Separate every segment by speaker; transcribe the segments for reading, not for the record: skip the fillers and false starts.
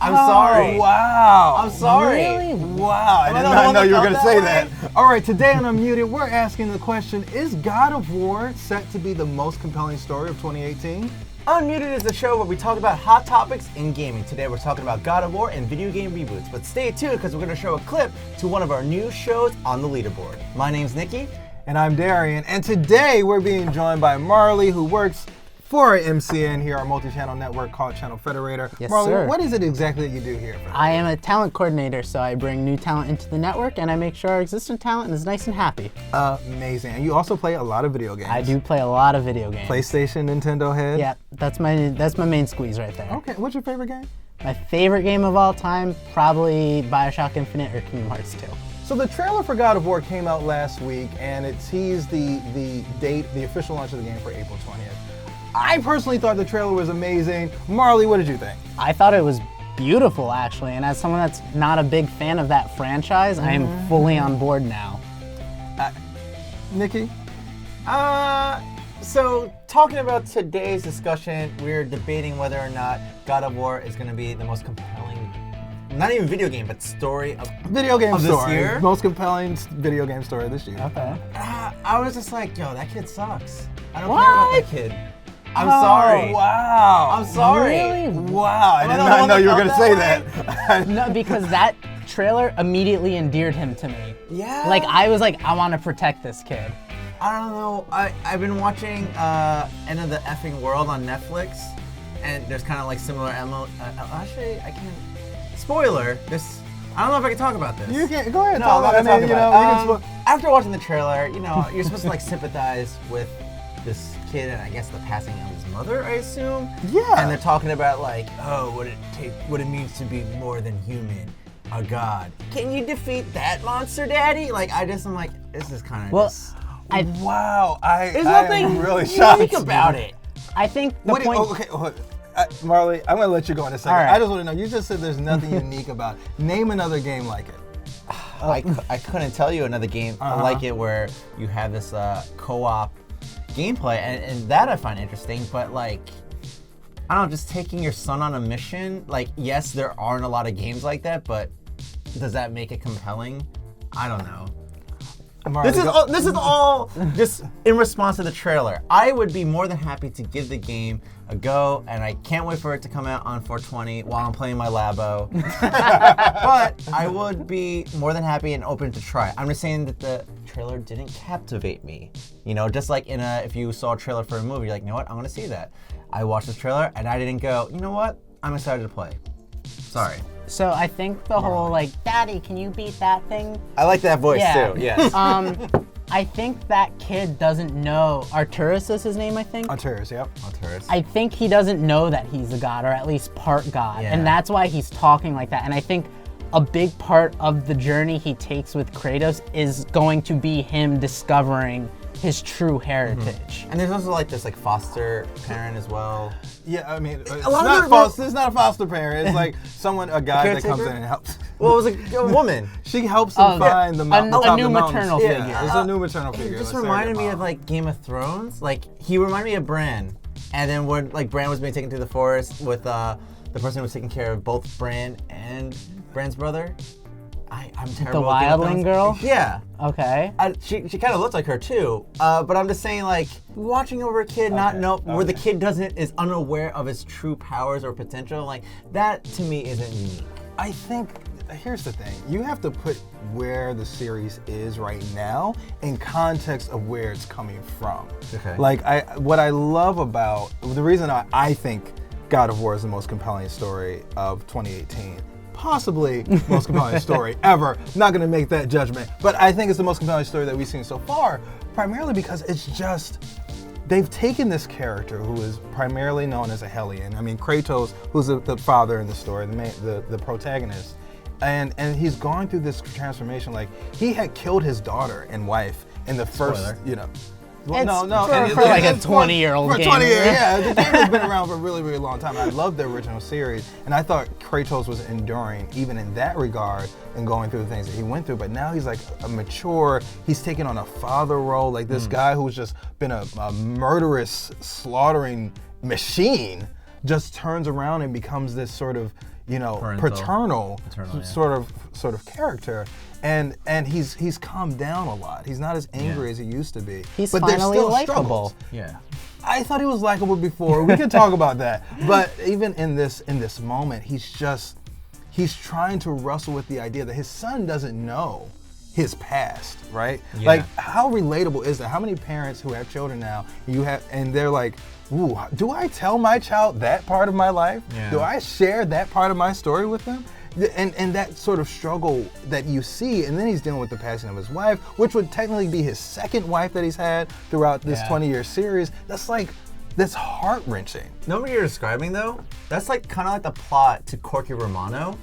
Speaker 1: I'm sorry.
Speaker 2: Wow.
Speaker 1: I'm sorry.
Speaker 2: Really? Wow. I did not know you were going to say that. All right, today on UnMuted, we're asking the question, is God of War set to be the most compelling story of 2018?
Speaker 1: UnMuted is the show where we talk about hot topics in gaming. Today we're talking about God of War and video game reboots. But stay tuned because we're going to show a clip to one of our new shows on the leaderboard. My name's Nicky.
Speaker 2: And I'm Darrian. And today we're being joined by Marley, who works for MCN here, our multi-channel network called Channel Frederator.
Speaker 3: Yes,
Speaker 2: Marley,
Speaker 3: sir.
Speaker 2: what is it exactly that you do here?
Speaker 3: I am a talent coordinator, so I bring new talent into the network and I make sure our existing talent is nice and happy.
Speaker 2: Amazing. And you also play a lot of video games.
Speaker 3: I do play a lot of video games.
Speaker 2: PlayStation, Nintendo head?
Speaker 3: Yeah, that's my main squeeze right there.
Speaker 2: Okay, what's your favorite game?
Speaker 3: My favorite game of all time, probably BioShock Infinite or Kingdom Hearts 2.
Speaker 2: So the trailer for God of War came out last week, and it teased the date, the official launch of the game for April 20th. I personally thought the trailer was amazing. Marley, what did you think?
Speaker 3: I thought it was beautiful, actually, and as someone that's not a big fan of that franchise, I am fully on board now.
Speaker 2: Nicky?
Speaker 1: So talking about today's discussion, we're debating whether or not God of War is going to be the most compelling, not even video game, but story of
Speaker 2: Video game
Speaker 1: of
Speaker 2: story.
Speaker 1: this year.
Speaker 2: Most compelling video game story this year.
Speaker 3: Okay.
Speaker 1: I was just like, yo, that kid sucks. I don't care
Speaker 3: What?
Speaker 1: about that kid. I'm sorry.
Speaker 2: Oh, wow.
Speaker 1: I'm sorry.
Speaker 3: Really?
Speaker 2: Wow, I did
Speaker 1: Am I the
Speaker 2: not
Speaker 1: one
Speaker 2: know
Speaker 1: that
Speaker 2: you were
Speaker 1: felt
Speaker 2: going to say
Speaker 1: that
Speaker 2: that.
Speaker 3: No, because that trailer immediately endeared him to me.
Speaker 1: Yeah.
Speaker 3: Like, I was like, I want to protect this kid.
Speaker 1: I don't know. I've been watching End of the Effing World on Netflix, and there's kind of like similar actually, I can't. Spoiler. I don't know if I can talk about this.
Speaker 2: You can't, go ahead.
Speaker 1: No,
Speaker 2: talk
Speaker 1: I'm not
Speaker 2: about
Speaker 1: gonna
Speaker 2: it.
Speaker 1: talk
Speaker 2: You
Speaker 1: about
Speaker 2: know,
Speaker 1: it. After watching the trailer, you're supposed to like sympathize with this kid and I guess the passing of his mother, I assume.
Speaker 2: Yeah.
Speaker 1: And they're talking about like, what it means to be more than human, a god. Can you defeat that monster, Daddy? Like, I'm like, this is kind of just.
Speaker 2: Wow,
Speaker 1: There's
Speaker 2: I
Speaker 1: nothing
Speaker 2: am really shocked.
Speaker 1: unique about it.
Speaker 3: I think the point.
Speaker 2: Okay, Marley, I'm going to let you go in a second.
Speaker 3: All right.
Speaker 2: I just want to know, you just said there's nothing unique about it. Name another game like it.
Speaker 1: I couldn't tell you another game like it where you have this co-op gameplay, and that I find interesting, but like, I don't know, just taking your son on a mission, like, yes, there aren't a lot of games like that, but does that make it compelling? I don't know.
Speaker 2: Marley,
Speaker 1: This is all just in response to the trailer. I would be more than happy to give the game a go, and I can't wait for it to come out on 420 while I'm playing my Labo. But I would be more than happy and open to try. I'm just saying that the trailer didn't captivate me. You know, just like if you saw a trailer for a movie, you're like, you know what, I'm gonna see that. I watched this trailer and I didn't go, you know what, I'm excited to play. Sorry.
Speaker 3: So I think the whole like, Daddy, can you beat that thing?
Speaker 1: I like that voice
Speaker 3: Yeah.
Speaker 1: too, yes.
Speaker 3: I think that kid doesn't know. Arturus is his name, I think.
Speaker 2: Arturus, yep.
Speaker 1: Arturus.
Speaker 3: I think he doesn't know that he's a god, or at least part god,
Speaker 1: Yeah.
Speaker 3: and that's why he's talking like that. And I think a big part of the journey he takes with Kratos is going to be him discovering his true heritage.
Speaker 1: And there's also like this like foster parent as well.
Speaker 2: Yeah, I mean, it's
Speaker 1: lot of
Speaker 2: not
Speaker 1: them-
Speaker 2: it's not a foster parent. It's like a guy that comes in
Speaker 1: caretaker?
Speaker 2: and helps.
Speaker 1: Well, it was a woman.
Speaker 2: She helps him find the mountain.
Speaker 3: a new maternal
Speaker 1: Yeah.
Speaker 3: figure.
Speaker 2: It's a new maternal figure.
Speaker 1: It just
Speaker 2: a surrogate
Speaker 1: reminded me
Speaker 2: mom.
Speaker 1: of like Game of Thrones. Like he reminded me of Bran, and then when like Bran was being taken through the forest with the person who was taking care of both Bran and Bran's brother. I'm terrible.
Speaker 3: The
Speaker 1: at Game of
Speaker 3: wildling
Speaker 1: Thrones.
Speaker 3: girl?
Speaker 1: Yeah.
Speaker 3: Okay.
Speaker 1: She kind of looks like her too, but I'm just saying like watching over a kid, where the kid is unaware of his true powers or potential, like that to me isn't unique.
Speaker 2: I think, here's the thing. You have to put where the series is right now in context of where it's coming from.
Speaker 1: Okay.
Speaker 2: Like, what I love about, the reason I think God of War is the most compelling story of 2018, possibly most compelling story ever. Not gonna make that judgment, but I think it's the most compelling story that we've seen so far, primarily because it's just, they've taken this character who is primarily known as a Hellion. I mean, Kratos, who's the father in the story, the protagonist, and he's gone through this transformation. Like, he had killed his daughter and wife in the first,
Speaker 1: Spoiler.
Speaker 2: Well,
Speaker 3: It's
Speaker 2: no.
Speaker 3: for like a 20-year-old
Speaker 2: For
Speaker 3: game.
Speaker 2: 20 years, yeah. The game has been around for a really, really long time. I loved the original series, and I thought Kratos was enduring, even in that regard, and going through the things that he went through. But now he's like a mature, he's taking on a father role, like this guy who's just been a murderous, slaughtering machine, just turns around and becomes this sort of, paternal
Speaker 1: yeah.
Speaker 2: sort of character. And he's calmed down a lot. He's not as angry as he used to be.
Speaker 3: He's
Speaker 2: but there's
Speaker 3: finally
Speaker 2: still
Speaker 3: likable.
Speaker 2: struggles.
Speaker 1: Yeah.
Speaker 2: I thought he was likable before. We can talk about that. But even in this moment, he's trying to wrestle with the idea that his son doesn't know his past, right?
Speaker 1: Yeah.
Speaker 2: Like, how relatable is that? How many parents who have children now, and they're like, ooh, do I tell my child that part of my life?
Speaker 1: Yeah.
Speaker 2: Do I share that part of my story with them? And that sort of struggle that you see, and then he's dealing with the passing of his wife, which would technically be his second wife that he's had throughout this 20-year series. That's heart-wrenching.
Speaker 1: Know what you're describing though? That's like kind of like the plot to Corky Romano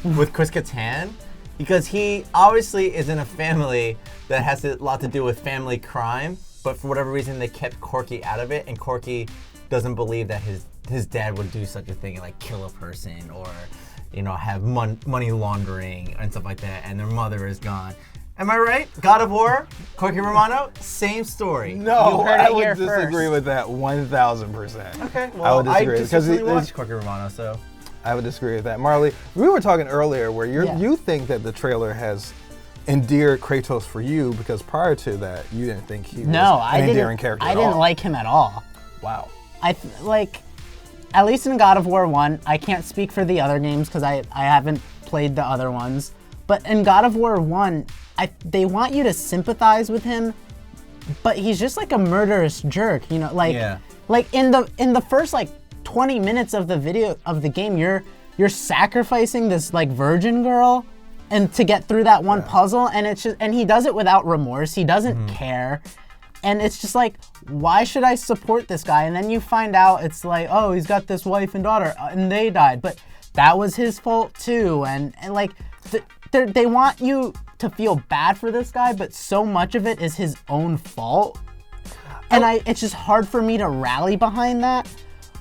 Speaker 1: with Chris Kattan, because he obviously is in a family that has a lot to do with family crime, but for whatever reason they kept Corky out of it, and Corky doesn't believe that his dad would do such a thing, like kill a person or have money laundering and stuff like that, and their mother is gone. Am I right? God of War, Corky Romano, same story.
Speaker 2: No,
Speaker 3: You heard
Speaker 2: I
Speaker 3: it
Speaker 2: would
Speaker 3: here
Speaker 2: disagree
Speaker 3: first.
Speaker 2: with that 1,000%.
Speaker 1: Okay,
Speaker 2: I
Speaker 1: well,
Speaker 2: would
Speaker 1: I
Speaker 2: disagree
Speaker 1: just
Speaker 2: because
Speaker 1: recently watched Corky Romano, so.
Speaker 2: I would disagree with that. Marley, we were talking earlier where
Speaker 3: Yeah.
Speaker 2: you think that the trailer has endeared Kratos for you because prior to that, you didn't think he was an endearing character
Speaker 3: I
Speaker 2: at
Speaker 3: didn't
Speaker 2: all.
Speaker 3: like him at all.
Speaker 2: Wow.
Speaker 3: At least in God of War 1, I can't speak for the other games because I haven't played the other ones. But in God of War 1, they want you to sympathize with him, but he's just like a murderous jerk,
Speaker 1: Yeah.
Speaker 3: Like in the first 20 minutes of the game, you're sacrificing this virgin girl and to get through that one puzzle, and he does it without remorse. He doesn't care. And it's just like, why should I support this guy? And then you find out it's like, oh, he's got this wife and daughter, and they died, but that was his fault too. And they want you to feel bad for this guy, but so much of it is his own fault. And it's just hard for me to rally behind that.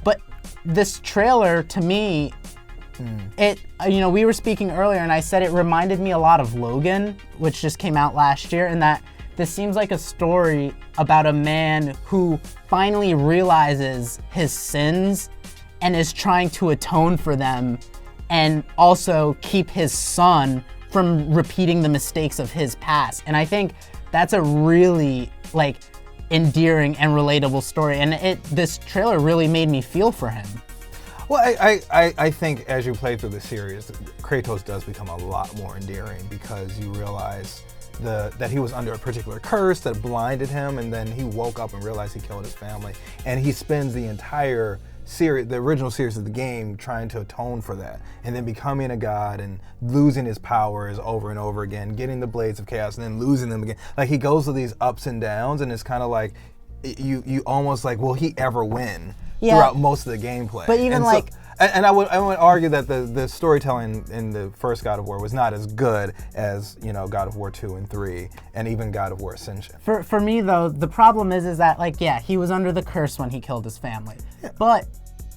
Speaker 3: But this trailer, to me, we were speaking earlier, and I said it reminded me a lot of Logan, which just came out last year, and that this seems like a story about a man who finally realizes his sins and is trying to atone for them and also keep his son from repeating the mistakes of his past. And I think that's a really endearing and relatable story. And this trailer really made me feel for him.
Speaker 2: Well, I think as you play through the series, Kratos does become a lot more endearing because you realize that he was under a particular curse that blinded him, and then he woke up and realized he killed his family. And he spends the entire series, the original series of the game, trying to atone for that, and then becoming a god and losing his powers over and over again, getting the blades of chaos and then losing them again. Like, he goes through these ups and downs, and it's kind of like you almost will he ever win throughout most of the gameplay?
Speaker 3: But even
Speaker 2: and I would argue that the storytelling in the first God of War was not as good as God of War 2 and 3, and even God of War Ascension.
Speaker 3: For me though, the problem is that he was under the curse when he killed his family, but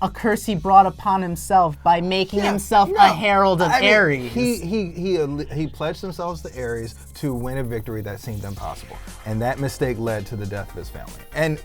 Speaker 3: a curse he brought upon himself by making himself a herald of Ares.
Speaker 2: He pledged himself to Ares to win a victory that seemed impossible, and that mistake led to the death of his family. And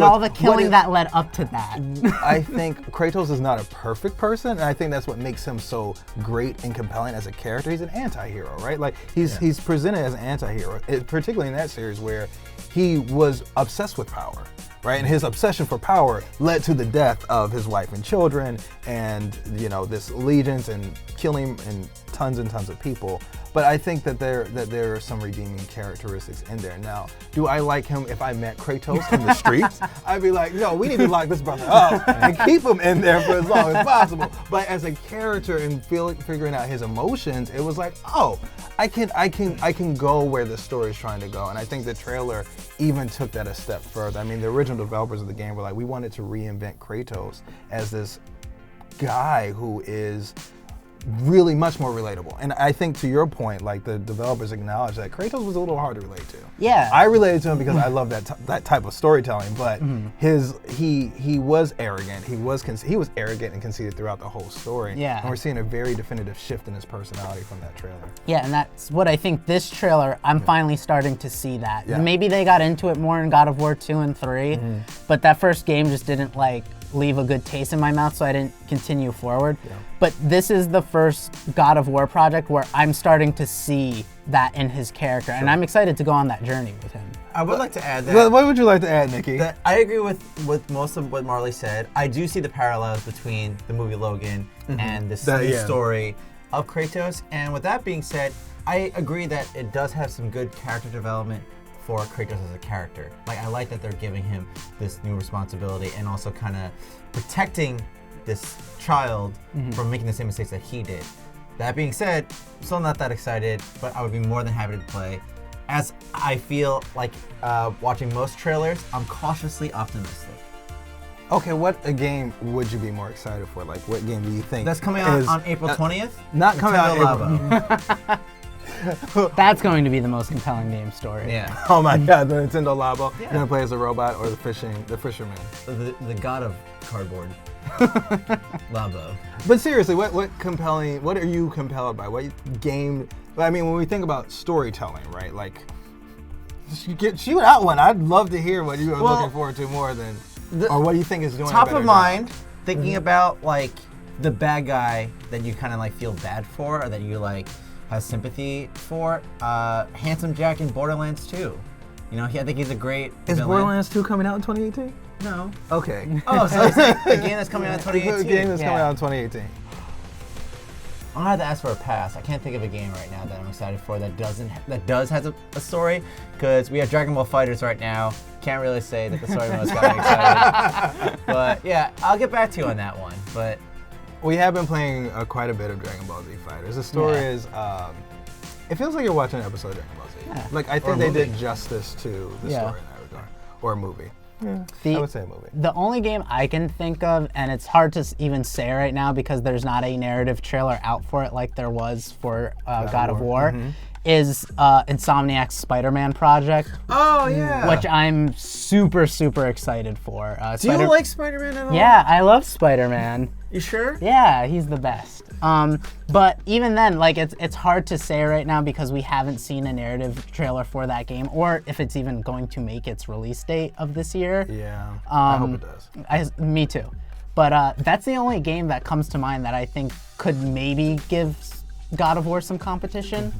Speaker 3: all the killing that led up to that.
Speaker 2: I think Kratos is not a perfect person, and I think that's what makes him so great and compelling as a character. He's an anti-hero, right? Like he's presented as an anti-hero, particularly in that series where he was obsessed with power. Right, and his obsession for power led to the death of his wife and children, and this allegiance and killing and tons of people. But I think that there are some redeeming characteristics in there. Now, do I like him if I met Kratos in the streets? I'd be like, no, we need to lock this brother up and keep him in there for as long as possible. But as a character and figuring out his emotions, it was like, oh, I can go where the story is trying to go. And I think the trailer even took that a step further. I mean, the original developers of the game were like, we wanted to reinvent Kratos as this guy who is really much more relatable. And I think, to your point, the developers acknowledge that Kratos was a little hard to relate to.
Speaker 3: Yeah.
Speaker 2: I related to him because I love that type of storytelling, but he was arrogant. He was arrogant and conceited throughout the whole story.
Speaker 3: Yeah.
Speaker 2: And we're seeing a very definitive shift in his personality from that trailer.
Speaker 3: Yeah, and that's what I think this trailer, I'm finally starting to see that.
Speaker 2: Yeah.
Speaker 3: Maybe they got into it more in God of War 2 and 3, but that first game just didn't leave a good taste in my mouth, so I didn't continue forward. But this is the first God of War project where I'm starting to see that in his character, and I'm excited to go on that journey with him.
Speaker 1: I would like to add that.
Speaker 2: What would you like to add, Nicky?
Speaker 1: That I agree with most of what Marley said. I do see the parallels between the movie Logan and this new story of Kratos. And with that being said, I agree that it does have some good character development for Kratos as a character. Like, I like that they're giving him this new responsibility and also kind of protecting this child from making the same mistakes that he did. That being said, I'm still not that excited, but I would be more than happy to play. As I feel like watching most trailers, I'm cautiously optimistic.
Speaker 2: Okay, what a game would you be more excited for? Like, what game do you think
Speaker 1: That's coming out on April 20th?
Speaker 2: Not coming out
Speaker 1: Nintendo
Speaker 2: April.
Speaker 1: Labo.
Speaker 3: That's going to be the most compelling game story.
Speaker 1: Yeah.
Speaker 2: Oh my God, the Nintendo Labo.
Speaker 1: Yeah.
Speaker 2: You're gonna play as a robot or the fisherman.
Speaker 1: The god of cardboard. Labo.
Speaker 2: But seriously, what are you compelled by? What game? I mean, when we think about storytelling, right? Like, shoot out one. I'd love to hear what you are looking forward to more than, or what do you think is doing.
Speaker 1: Top of mind, thinking about like the bad guy that you kind of like feel bad for, or that you like have sympathy for. Handsome Jack in Borderlands 2. You know, I think he's a great villain.
Speaker 2: Borderlands 2 coming out in 2018?
Speaker 1: No.
Speaker 2: Okay.
Speaker 1: Oh, so it's like the game that's coming out in 2018.
Speaker 2: The game that's coming out in 2018.
Speaker 1: I'm gonna have to ask for a pass. I can't think of a game right now that I'm excited for that does have a story, because we have Dragon Ball FighterZ right now. Can't really say that the story mode's got me excited. But yeah, I'll get back to you on that one. But
Speaker 2: we have been playing quite a bit of Dragon Ball Z FighterZ. The story is, it feels like you're watching an episode of Dragon Ball Z.
Speaker 3: Yeah.
Speaker 2: Like, I think they did justice to the story in that regard. Or a movie. I would say a movie.
Speaker 3: The only game I can think of, and it's hard to even say right now because there's not a narrative trailer out for it like there was for God of War, is Insomniac's Spider-Man project.
Speaker 1: oh yeah.
Speaker 3: Which I'm super, super excited for.
Speaker 1: Do you like Spider-Man at all?
Speaker 3: Yeah, I love Spider-Man.
Speaker 1: You sure?
Speaker 3: Yeah, he's the best. But even then, like, it's hard to say right now because we haven't seen a narrative trailer for that game, or if it's even going to make its release date of this year.
Speaker 2: Yeah, I hope it does.
Speaker 3: Me too. But that's the only game that comes to mind that I think could maybe give God of War some competition.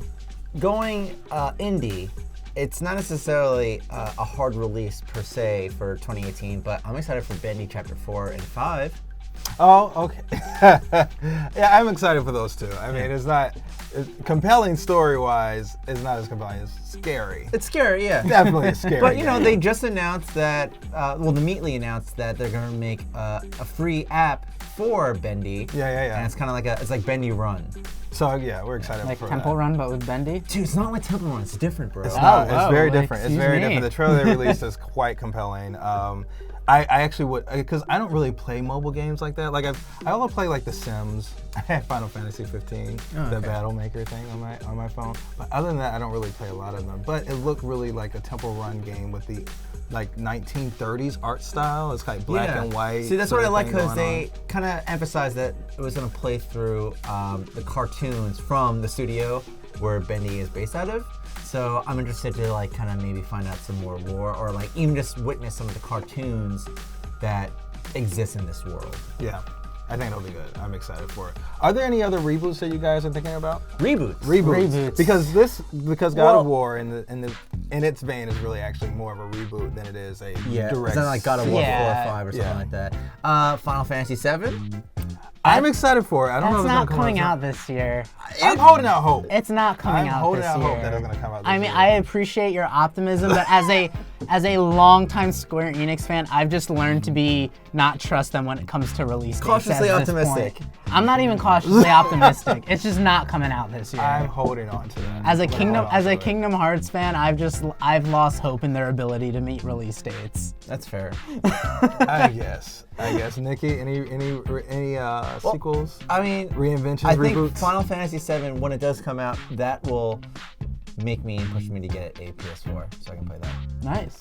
Speaker 1: Going indie, it's not necessarily a hard release per se for 2018, but I'm excited for Bendy Chapter 4 and 5.
Speaker 2: Oh, okay. Yeah, I'm excited for those two. I mean, it's compelling story-wise. It's not as compelling as scary.
Speaker 1: It's scary, yeah.
Speaker 2: Definitely scary.
Speaker 1: But you know, they just announced that, the Meatly announced that they're gonna make a free app for Bendy.
Speaker 2: Yeah.
Speaker 1: And it's kind of like it's like Bendy Run.
Speaker 2: So yeah, we're excited
Speaker 3: Like
Speaker 2: for
Speaker 3: Temple
Speaker 2: that.
Speaker 3: Run, but with Bendy.
Speaker 1: Dude, it's not like Temple Run. It's different, bro.
Speaker 2: It's not. It's
Speaker 3: whoa,
Speaker 2: very
Speaker 3: like,
Speaker 2: different. It's
Speaker 3: excuse
Speaker 2: very
Speaker 3: me.
Speaker 2: different. The trailer they released is quite compelling. I actually would, because I don't really play mobile games like that. Like I only play like The Sims, Final Fantasy 15, the Battle Maker thing on my phone. But other than that, I don't really play a lot of them. But it looked really like a Temple Run game with the like 1930s art style. It's like black and white.
Speaker 1: See, that's
Speaker 2: sort
Speaker 1: what I
Speaker 2: of
Speaker 1: like,
Speaker 2: thing
Speaker 1: because
Speaker 2: going
Speaker 1: they kind of emphasized that it was going to play through the cartoons from the studio where Bendy is based out of. So I'm interested to like kind of maybe find out some more lore, or like even just witness some of the cartoons that exist in this world.
Speaker 2: Yeah, I think it'll be good. I'm excited for it. Are there any other reboots that you guys are thinking about?
Speaker 1: Reboots.
Speaker 2: Because God of War in its vein is really actually more of a reboot than it is a direct.
Speaker 1: It's not like God of War 4 or
Speaker 3: Yeah.
Speaker 1: 5 or something like that. Final Fantasy 7.
Speaker 2: I'm excited for it. I don't know
Speaker 3: That's
Speaker 2: if it's
Speaker 3: not
Speaker 2: gonna
Speaker 3: coming
Speaker 2: come
Speaker 3: out this year.
Speaker 2: I'm holding out hope.
Speaker 3: It's not coming
Speaker 2: I'm
Speaker 3: out
Speaker 2: holding
Speaker 3: this
Speaker 2: out
Speaker 3: year.
Speaker 2: hope that it's gonna come out this
Speaker 3: I mean,
Speaker 2: year.
Speaker 3: I appreciate your optimism, but as a longtime Square Enix fan, I've just learned to be not trust them when it comes to release dates.
Speaker 1: Cautiously
Speaker 3: at this
Speaker 1: optimistic.
Speaker 3: point. I'm not even cautiously optimistic. It's just not coming out this year.
Speaker 2: I'm holding on to that.
Speaker 3: As a
Speaker 2: I'm gonna hold on to it.
Speaker 3: Kingdom Hearts fan, I've lost hope in their ability to meet release dates.
Speaker 1: That's fair.
Speaker 2: I guess. Nicky, any sequels?
Speaker 1: I mean,
Speaker 2: Reinventions,
Speaker 1: I think
Speaker 2: reboots?
Speaker 1: Final Fantasy 7, when it does come out, that will push me to get a PS4 so I can play that.
Speaker 3: Nice.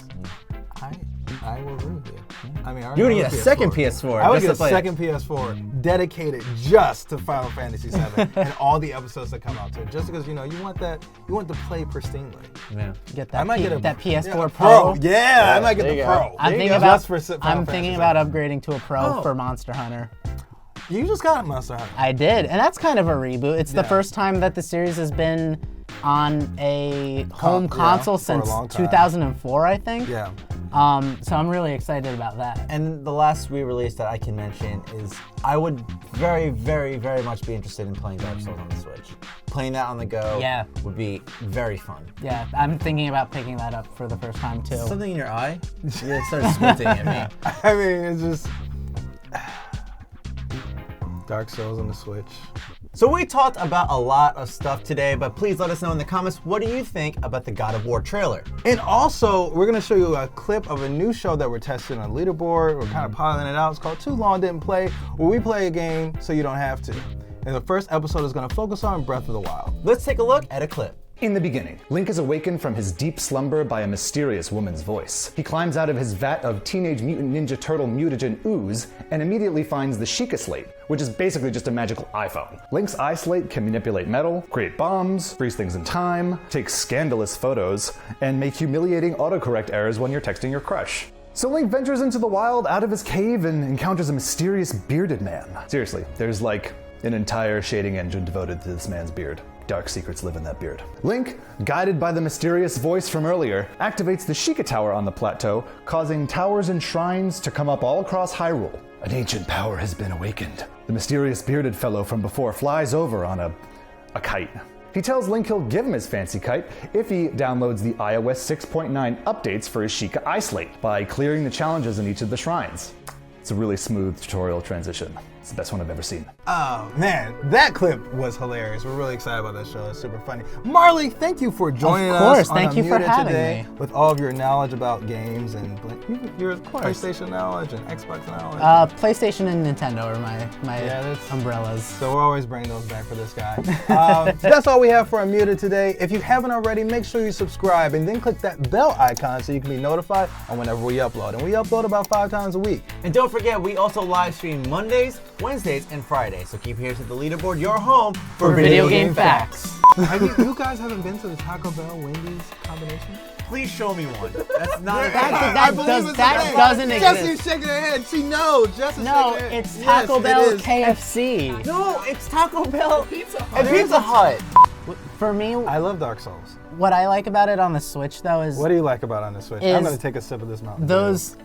Speaker 2: I will agree with you. I mean, I
Speaker 1: You would
Speaker 2: already
Speaker 1: get a
Speaker 2: have
Speaker 1: second PS4.
Speaker 2: I would
Speaker 1: just
Speaker 2: get
Speaker 1: to
Speaker 2: a
Speaker 1: play it.
Speaker 2: second PS4 dedicated just to Final Fantasy VII and all the episodes that come out to it. Just because you want to play pristinely.
Speaker 1: Yeah.
Speaker 3: Get that,
Speaker 2: I might get a
Speaker 3: that PS4
Speaker 2: yeah,
Speaker 3: Pro.
Speaker 2: Yeah, I might get
Speaker 1: there
Speaker 2: the
Speaker 1: you go.
Speaker 2: Pro.
Speaker 3: I'm
Speaker 1: There you
Speaker 3: thinking
Speaker 1: go.
Speaker 3: about
Speaker 2: Just for Final
Speaker 3: I'm
Speaker 2: Fantasy
Speaker 3: thinking
Speaker 2: VII.
Speaker 3: about upgrading to a Pro
Speaker 1: Oh.
Speaker 3: for Monster Hunter.
Speaker 2: You just got Monster Hunter.
Speaker 3: I did, and that's kind of a reboot. It's the
Speaker 2: Yeah.
Speaker 3: first time that the series has been on a home
Speaker 2: yeah,
Speaker 3: console
Speaker 2: for a
Speaker 3: since
Speaker 2: long time.
Speaker 3: 2004, I think.
Speaker 2: Yeah.
Speaker 3: So I'm really excited about that.
Speaker 1: And the last re-release that I can mention is I would very, very, very much be interested in playing Dark Souls on the Switch. Playing that on the go
Speaker 3: Yeah.
Speaker 1: would be very fun.
Speaker 3: Yeah, I'm thinking about picking that up for the first time too.
Speaker 1: Something in your eye? You started squinting at me.
Speaker 2: I mean, it's just Dark Souls on the Switch.
Speaker 1: So we talked about a lot of stuff today, but please let us know in the comments, what do you think about the God of War trailer?
Speaker 2: And also, we're gonna show you a clip of a new show that we're testing on Leaderboard. We're kind of piloting it out. It's called Too Long Didn't Play, where we play a game so you don't have to. And the first episode is gonna focus on Breath of the Wild.
Speaker 1: Let's take a look at a clip.
Speaker 4: In the beginning, Link is awakened from his deep slumber by a mysterious woman's voice. He climbs out of his vat of Teenage Mutant Ninja Turtle mutagen ooze and immediately finds the Sheikah Slate, which is basically just a magical iPhone. Link's eye slate can manipulate metal, create bombs, freeze things in time, take scandalous photos, and make humiliating autocorrect errors when you're texting your crush. So Link ventures into the wild out of his cave and encounters a mysterious bearded man. Seriously, there's like an entire shading engine devoted to this man's beard. Dark secrets live in that beard. Link, guided by the mysterious voice from earlier, activates the Sheikah Tower on the plateau, causing towers and shrines to come up all across Hyrule. An ancient power has been awakened. The mysterious bearded fellow from before flies over on a kite. He tells Link he'll give him his fancy kite if he downloads the iOS 6.9 updates for his Sheikah Eye Slate by clearing the challenges in each of the shrines. It's a really smooth tutorial transition. It's the best one I've ever seen.
Speaker 2: Oh man, that clip was hilarious. We're really excited about that show. It's super funny. Marley, thank you for joining
Speaker 3: Of course,
Speaker 2: us on
Speaker 3: thank you for
Speaker 2: UnMuted
Speaker 3: having
Speaker 2: today
Speaker 3: me.
Speaker 2: with all of your knowledge about games and your
Speaker 3: course.
Speaker 2: PlayStation knowledge and Xbox knowledge.
Speaker 3: PlayStation and Nintendo are my
Speaker 2: Yeah, that's-
Speaker 3: umbrellas.
Speaker 2: So we'll always bring those back for this guy. That's all we have for UnMuted today. If you haven't already, make sure you subscribe and then click that bell icon so you can be notified on whenever we upload. And we upload about 5 times a week.
Speaker 1: And don't forget, we also live stream Mondays, Wednesdays, and Fridays. So keep here to the Leaderboard, your home for
Speaker 3: Video game facts.
Speaker 2: You guys haven't been to the Taco Bell Wendy's combination?
Speaker 1: Please show me one. That's not a
Speaker 3: That doesn't
Speaker 2: Jesse's
Speaker 3: exist.
Speaker 2: shaking her head. She knows. Jesse's
Speaker 3: No,
Speaker 2: shaking her head.
Speaker 3: it's Taco
Speaker 2: Yes,
Speaker 3: Bell
Speaker 2: it is.
Speaker 3: KFC.
Speaker 1: No, it's Taco Bell and Pizza Hut.
Speaker 3: For me,
Speaker 2: I love Dark Souls.
Speaker 3: what I like about it on the Switch though is
Speaker 2: What do you like about it on the Switch? I'm going to take a sip of this Mountain Dew.
Speaker 3: those